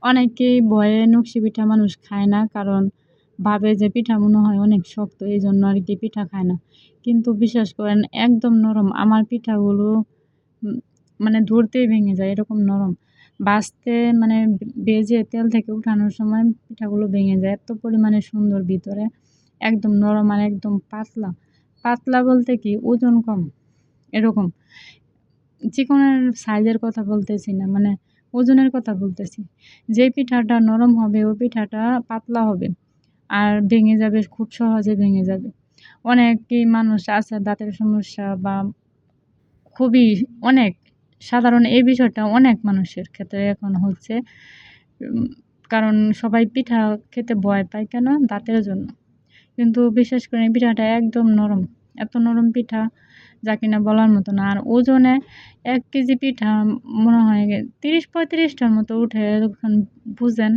অনেকেই ভয়ে নকশি পিঠা মানুষ খায় না। কারণ ভাবে যে পিঠা মনে হয় অনেক শক্ত এজন্য আরকি পিঠা খায় না। কিন্তু বিশ্বাস করেন একদম নরম। আমার পিঠাগুলো উম মানে ধরতেই ভেঙে যায় এরকম নরম। ভাজতে মানে ভেজে তেল থেকে উঠানোর সময় পিঠাগুলো ভেঙে যায়। এত পরিমাণে সুন্দর ভিতরে একদম নরম আর একদম পাতলা। পাতলা বলতে কি ওজন কম এরকম। চিকনের সাইজের কথা বলতেছি না, মানে ওজনের কথা বলতেছি। যে পিঠাটা নরম হবে ওই পিঠাটা পাতলা হবে। আর ভেঙে যাবে খুব সহজে ভেঙে যাবে। অনেকেই মানুষ আছে দাঁতের সমস্যা বা খুবই অনেক সাধারণ এই বিষয়টা অনেক মানুষের ক্ষেত্রে এখন হচ্ছে। উম কারণ সবাই পিঠা খেতে ভয় পায় কেন? দাঁতের জন্য। কিন্তু বিশ্বাস করেন এই পিঠাটা একদম নরম। এত নরম পিঠা যা কিনা বলার মতো না। আর ওজনে ১ কেজি পিঠা মনে হয় ৩০-৩৫ টার মতো উঠে যখন বুঝেন